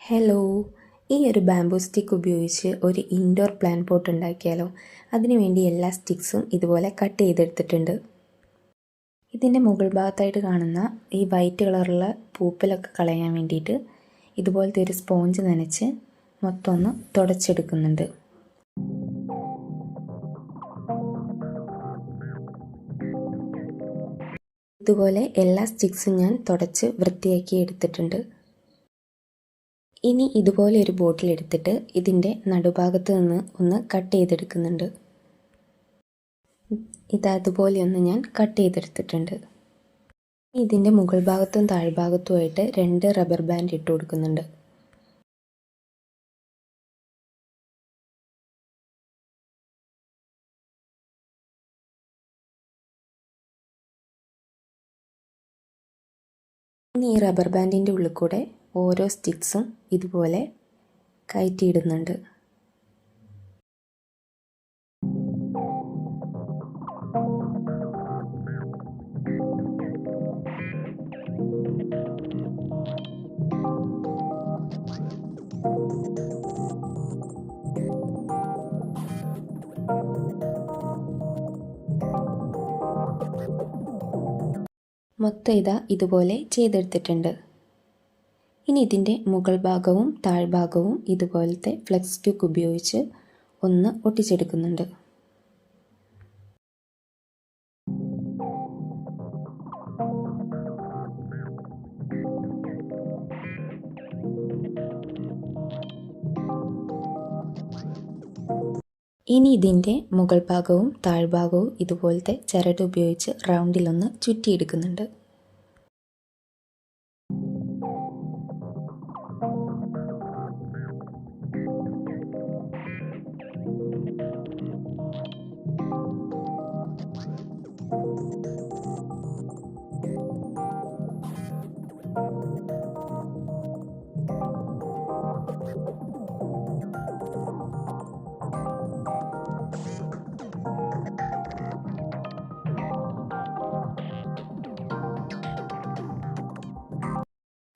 Hello, ഈ ഒരു bamboo stick ഉപയോഗിച്ച് ഒരു ഇൻഡോർ പ്ലാന്റ് പോട്ട് ഉണ്ടാക്കിയാലോ? അതിനുവേണ്ടി എല്ലാ സ്റ്റിക്സും ഇതുപോലെ കട്ട് ചെയ്തെടുത്തിട്ടുണ്ട്. ഇതിൻ്റെ മുകൾ ഭാഗത്തായിട്ട് കാണുന്ന ഈ വൈറ്റ് കളറുള്ള പൂപ്പലൊക്കെ കളയാൻ വേണ്ടിയിട്ട് ഇതുപോലത്തെ ഒരു സ്പോഞ്ച് നനച്ച് മൊത്തം ഒന്ന് തുടച്ചെടുക്കുന്നുണ്ട്. ഇതുപോലെ എല്ലാ സ്റ്റിക്സും ഞാൻ തുടച്ച് വൃത്തിയാക്കി എടുത്തിട്ടുണ്ട്. ഇനി ഇതുപോലെ ഒരു ബോട്ടിൽ എടുത്തിട്ട് ഇതിൻ്റെ നടുഭാഗത്ത് നിന്ന് ഒന്ന് കട്ട് ചെയ്തെടുക്കുന്നുണ്ട്. അതുപോലെ ഒന്ന് ഞാൻ കട്ട് ചെയ്തെടുത്തിട്ടുണ്ട്. ഇതിൻ്റെ മുകൾ ഭാഗത്തും താഴ്ഭാഗത്തുമായിട്ട് 2 റബ്ബർ ബാൻഡ് ഇട്ട് കൊടുക്കുന്നുണ്ട്. ഇനി ഈ റബ്ബർ ബാൻഡിൻ്റെ ഉള്ളിൽ കൂടെ ഓരോ സ്റ്റിക്സും ഇതുപോലെ കയറ്റിയിടുന്നുണ്ട്. മൊത്തം ഇതുപോലെ ചെയ്തെടുത്തിട്ടുണ്ട്. ഇനി ഇതിൻ്റെ മുകൾ ഭാഗവും താഴ്ഭാഗവും ഇതുപോലത്തെ ഫ്ലെക്സ് ക്യൂക്ക് ഉപയോഗിച്ച് ഒന്ന് ഒട്ടിച്ചെടുക്കുന്നുണ്ട്. ഇനി ഇതിൻ്റെ മുകൾ ഭാഗവും താഴ്ഭാഗവും ഇതുപോലത്തെ ചരട് ഉപയോഗിച്ച് റൗണ്ടിലൊന്ന് ചുറ്റിയെടുക്കുന്നുണ്ട്.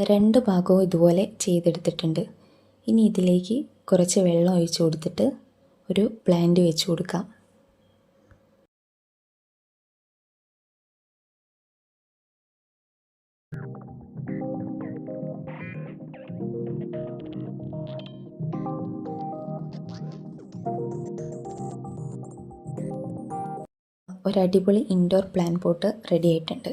രണ്ട് ഭാഗവും ഇതുപോലെ ചെയ്തെടുത്തിട്ടുണ്ട്. ഇനി ഇതിലേക്ക് കുറച്ച് വെള്ളം ഒഴിച്ച് കൊടുത്തിട്ട് ഒരു പ്ലാന്റ് വെച്ച് കൊടുക്കാം. ഒരു അടിപൊളി ഇൻഡോർ പ്ലാന്റ് പോട്ട് റെഡി ആയിട്ടുണ്ട്.